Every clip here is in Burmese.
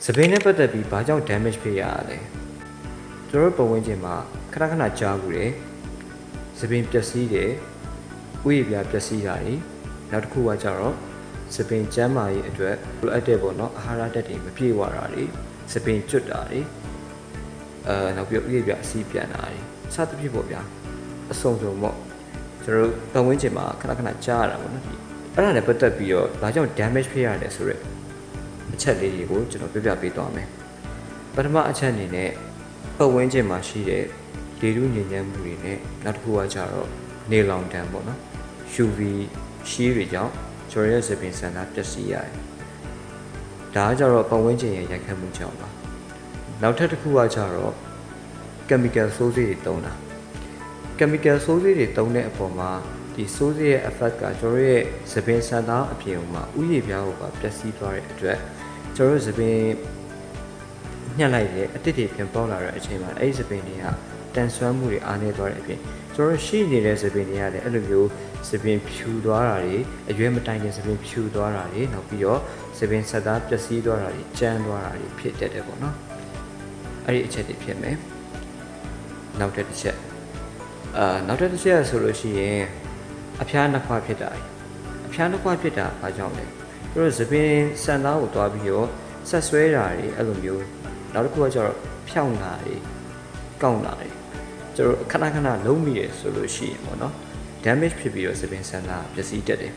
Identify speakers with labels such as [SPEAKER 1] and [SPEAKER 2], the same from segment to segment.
[SPEAKER 1] စပင်းနဲ့ပတ်သက်ပြီးဘာကြောင့် damage ဖြစ်ရလဲကျွန်တော်ပတ်ဝန်းကျင်မှာခဏခဏကြားဘူးတယ်စပင်းပျက်စီးတယ်ဥယျာဉ်ပြပျက်စီးတာတွေနောက်တစ်ခုကကြတော့စပင်းကျန်းမာရေးအတွက်လိုအပ်တဲ့ပေါ့နော်အာဟာရဓာတ်တွေမပြည့်ဝတာတွေစပင်းကျွတ်တာတွေနောက်ပြီးဥယျာဉ်ပြအစီးပြန်တာတွေစသဖြင့်ပေါ့ဗျာအစုံစုံပေါ့ကျွန်တော်ပတ်ဝန်းကျင်မှာခဏခဏကြားရတာပေါ့နော်အဲ့ဒါနဲ့ပတ်သက်ပြီးတော့ဘာကြောင့် damage ဖြစ်ရလဲဆိုတော့အချက်လေးတွေကိုကျွန်တော်ပြပြပေးသွားမယ်ပထမအချက်အနေနဲ့ပတ်ဝန်းကျင်မှာရှိတဲ့လေထုညစ်ညမ်းမှုတွေနဲ့နောက်တစ်ခုကကြတော့နေလောင်တံပေါ့နော် UV ရှီးတွေကြောင့်ကျွန်တော်ရဲ့စပင်စံသားပျက်စီးရတယ်ဒါကကြတော့ပတ်ဝန်းကျင်ရဲ့ရိုက်ခတ်မှုကြောင့်ပါနောက်ထပ်တစ်ခုကကြတော့ chemical source တွေတုံးတာ chemical source တွေတုံးတဲ့အပေါ်မှာဒီ source ရဲ့ effect ကကျွန်တော်ရဲ့စပင်စံသားအပြင်မှာဥယျာဉ်ပြားကိုပါပျက်စီးသွားတဲ့အတွက်ကျွန်တော်ရဲ့စပင်ညှက်လိုက်တဲ့အတစ်တွေပြန်ပေါက်လာတဲ့အချိန်မှာအဲ့ဒီစပင်တွေကတန်ဆွမ်းမှုတွေအားနည်းသွားတဲ့အပြင်ကျွန်တော်ရှိနေတဲ့စပင်တွေကလည်းအဲ့လိုမျိုးစပင်ဖြူသွားတာတွေအရွယ်မတိုင်ခင်စပင်ဖြူသွားတာတွေနောက်ပြီးတော့စပင်ဆက်သားပျက်စီးသွားတာတွေကျန်းသွားတာတွေဖြစ်တတ်တယ်ပေါ့နော်အဲ့ဒီအချက်တွေဖြစ်မယ်နောက်တစ်ချက်နောက်တစ်ချက်ဆိုလို့ရှိရင်အဖျားနှစ်ခွဖြစ်တာအဖျားနှစ်ခွဖြစ်တာဘာကြောင့်လဲသူတို့စပင်စံသားကိုတွားပြီးတော့ဆက်ဆွဲတာတွေအဲ့လိုမျိုးနောက်တစ်ခုကကျတော့ဖြောင်းတာတွေကောက်တာတွေကျတော့ခဏခဏလုံးမိရဆိုလို့ရှိရင်ပေါ့နော် damage ဖြစ်ပြီးတော့စပင်စံသားပျက်စီးတတ်တယ်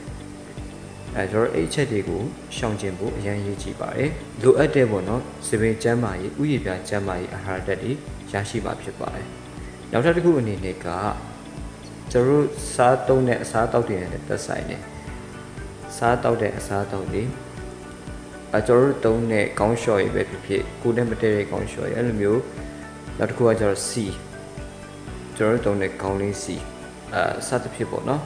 [SPEAKER 1] ကျတော့အဲ့ချက်တွေကိုရှောင်ကျဉ်ဖို့အရင်ရေးကြည့်ပါတယ်လိုအပ်တဲ့ပေါ့နော်စပင်ကျန်းမာရေးဥယျာဉ်ပြကျန်းမာရေးအာဟာရဓာတ်တွေရရှိမှာဖြစ်ပါတယ်နောက်ထပ်တစ်ခုအနေနဲ့ကကျတို့စားသုံးတဲ့အစားအသောက်တွေနဲ့သက်ဆိုင်တယ်စားတောက်တဲ့အစားအသောက်တွေကျွန်တော်တို့သုံးတဲ့ကောင်းလျှော်ရည်ပဲဖြစ်ဖြစ်ကိုယ်နဲ့မတည့်တဲ့ကောင်းလျှော်ရည်အဲ့လိုမျိုးနောက်တစ်ခုကကျတော့စီကျွန်တော်တို့သုံးတဲ့ကောင်းလေးစီစသဖြင့်ပေါ့နော်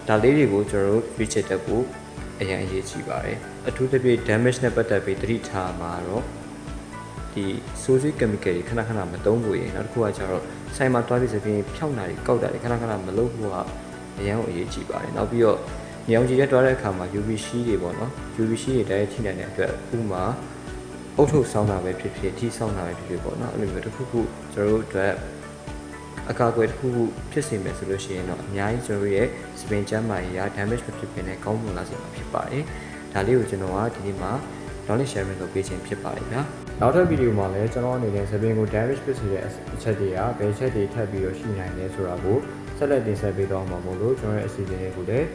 [SPEAKER 1] ဒါလေးတွေကိုကျွန်တော်တို့ရွေးချယ်တတ်ဖို့အရင်အရေးကြီးပါတယ်အထူးသဖြင့် damage နဲ့ပတ်သက်ပြီးသတိထားမှာတော့ဒီ source chemical တွေခဏခဏမသုံးဖို့ရနောက်တစ်ခုကကျတော့ဆိုင်မှာတွားပြီးစပြင်ဖြောက်တာတွေကောက်တာတွေခဏခဏမလုပ်ဖို့ကအရင်အရေးကြီးပါတယ်နောက်ပြီးတော့ညောင်ကြီးရက်တွားတဲ့အခါမှာ UV ရှီးတွေပေါ့နော် UV ရှီးတွေတိုင်းထိနိုင်တဲ့အတွက်ဥပမာအုတ်ထုတ်ဆောင်းတာပဲဖြစ်ဖြစ်ထိဆောင်းတာပဲဖြစ်ဖြစ်ပေါ့နော်အဲ့လိုမျိုးတစ်ခုခုကျွန်တော်တို့အတွက်အကာအကွယ်တစ်ခုခုဖြစ်စေမယ်ဆိုလို့ရှိရင်တော့အများကြီးကျွန်တော်ရဲ့စပင်ကျန်းမာရေးရာ damage မဖြစ်ဘဲနဲ့ကောင်းမွန်လာစေမှာဖြစ်ပါတယ်ဒါလေးကိုကျွန်တော်ကဒီနေ့မှာ knowledge sharing လုပ်ပေးခြင်းဖြစ်ပါတယ်ဗျာနောက်ထပ်ဗီဒီယိုမှာလည်းကျွန်တော်အနေနဲ့စပင်ကို damage ဖြစ်စေတဲ့အချက်တွေကဘယ်ချက်တွေထပ်ပြီးတော့ရှိနိုင်လဲဆိုတာကိုဆက်လက်တင်ဆက်ပေးတော့မှာမို့လို့ကျွန်တော်ရဲ့အစီအစဉ်လေးကိုလည်း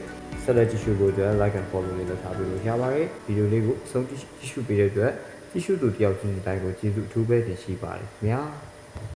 [SPEAKER 1] ဆက်လက်ကြည့်ရှုဖို့အတွက် like and follow လေးလုပ်ထားပေးလို့ရပါတယ်ဗီဒီယိုလေးကိုအဆုံးကြည့်ရှုပေးတဲ့အတွက်ကြည့်ရှုသူတယောက်ချင်းတိုင်းကိုကျေးဇူးအထူးပဲတင်ရှိပါတယ်ခင်ဗျာ